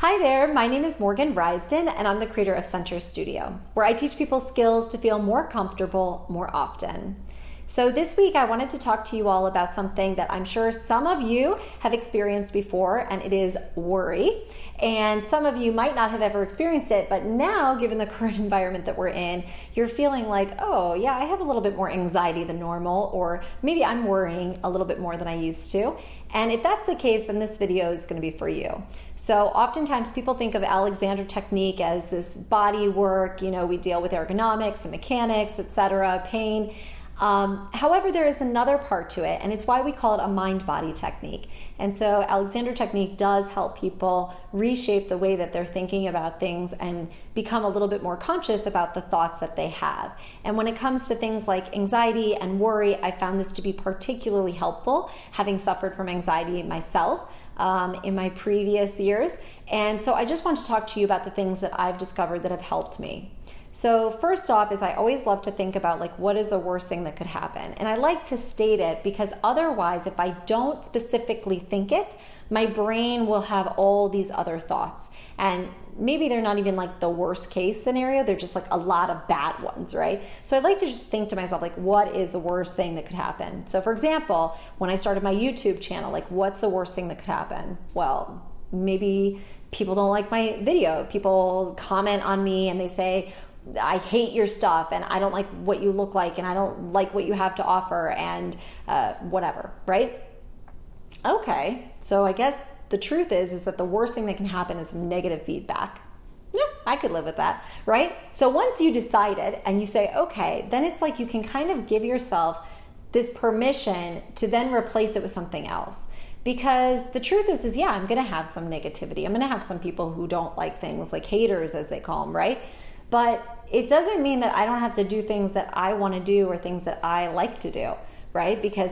Hi there, my name is Morgan Risden and I'm the creator of Center Studio, where I teach people skills to feel more comfortable more often. So this week I wanted to talk to you all about something that I'm sure some of you have experienced before, and it is worry. And some of you might not have ever experienced it, but now, given the current environment that we're in, you're feeling like, oh yeah, I have a little bit more anxiety than normal, or maybe I'm worrying a little bit more than I used to. And if that's the case, then this video is going to be for you. So oftentimes people think of Alexander technique as this body work, we deal with ergonomics and mechanics, etc., pain. However, there is another part to it, and it's why we call it a mind-body technique. And so Alexander technique does help people reshape the way that they're thinking about things and become a little bit more conscious about the thoughts that they have. And when it comes to things like anxiety and worry, I found this to be particularly helpful, having suffered from anxiety myself in my previous years. And so I just want to talk to you about the things that I've discovered that have helped me. So first off is I always love to think about what is the worst thing that could happen. And I like to state it because otherwise, if I don't specifically think it, my brain will have all these other thoughts. And maybe they're not even the worst case scenario, they're just a lot of bad ones, right? So I like to just think to myself, what is the worst thing that could happen? So for example, when I started my YouTube channel, what's the worst thing that could happen? Well, maybe people don't like my video. People comment on me and they say, I hate your stuff and I don't like what you look like and I don't like what you have to offer and whatever, right? Okay, so I guess the truth is that the worst thing that can happen is some negative feedback. Yeah, I could live with that, right? So once you decided and you say, okay, then it's you can kind of give yourself this permission to then replace it with something else. Because the truth is yeah, I'm gonna have some negativity. I'm gonna have some people who don't like things, like haters as they call them, right? But it doesn't mean that I don't have to do things that I want to do or things that I like to do, right? Because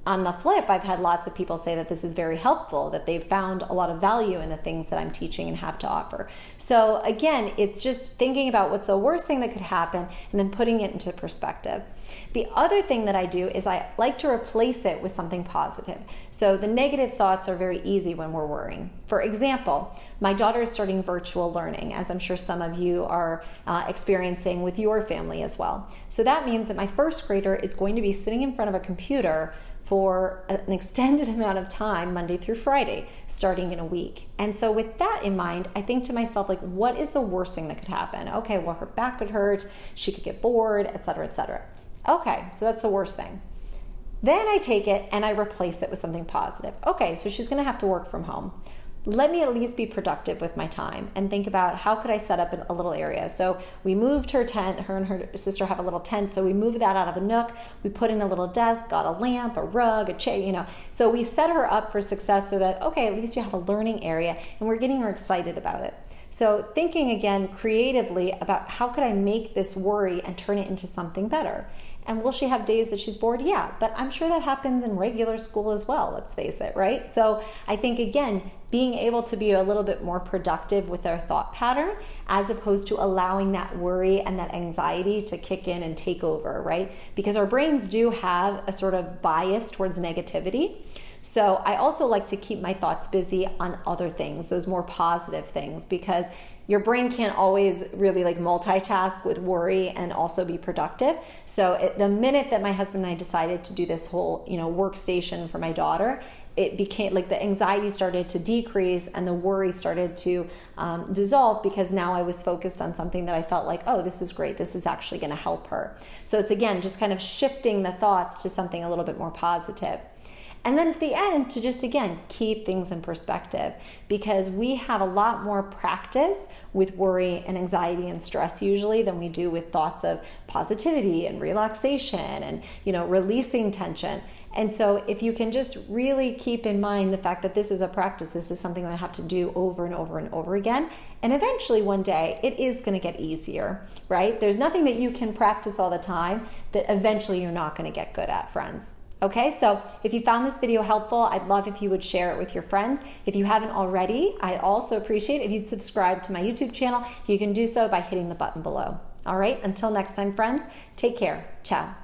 on the flip, I've had lots of people say that this is very helpful, that they've found a lot of value in the things that I'm teaching and have to offer. So again, it's just thinking about what's the worst thing that could happen and then putting it into perspective. The other thing that I do is I like to replace it with something positive. So the negative thoughts are very easy when we're worrying. For example, my daughter is starting virtual learning, as I'm sure some of you are experiencing with your family as well. So that means that my first grader is going to be sitting in front of a computer for an extended amount of time, Monday through Friday, starting in a week. And so with that in mind, I think to myself, what is the worst thing that could happen? Okay, well, her back could hurt, she could get bored, etc., etc. Okay, so that's the worst thing. Then I take it and I replace it with something positive. Okay, so she's gonna have to work from home. Let me at least be productive with my time and think about how could I set up a little area. So we moved her tent, her and her sister have a little tent, so we moved that out of a nook, we put in a little desk, got a lamp, a rug, a chair, So we set her up for success so that, okay, at least you have a learning area and we're getting her excited about it. So thinking again creatively about how could I make this worry and turn it into something better. And will she have days that she's bored? Yeah, but I'm sure that happens in regular school as well, let's face it, right? So I think, again, being able to be a little bit more productive with our thought pattern as opposed to allowing that worry and that anxiety to kick in and take over, right? Because our brains do have a sort of bias towards negativity. So I also like to keep my thoughts busy on other things, those more positive things, because your brain can't always really multitask with worry and also be productive. So the minute that my husband and I decided to do this whole, workstation for my daughter, it became the anxiety started to decrease and the worry started to dissolve, because now I was focused on something that I felt oh, this is great. This is actually going to help her. So it's again, just kind of shifting the thoughts to something a little bit more positive. And then at the end, to just, again, keep things in perspective, because we have a lot more practice with worry and anxiety and stress usually than we do with thoughts of positivity and relaxation and, releasing tension. And so if you can just really keep in mind the fact that this is a practice, this is something I have to do over and over and over again, and eventually one day it is going to get easier, right? There's nothing that you can practice all the time that eventually you're not going to get good at, friends. Okay, so if you found this video helpful, I'd love if you would share it with your friends. If you haven't already, I'd also appreciate if you'd subscribe to my YouTube channel. You can do so by hitting the button below. All right, until next time, friends, take care. Ciao.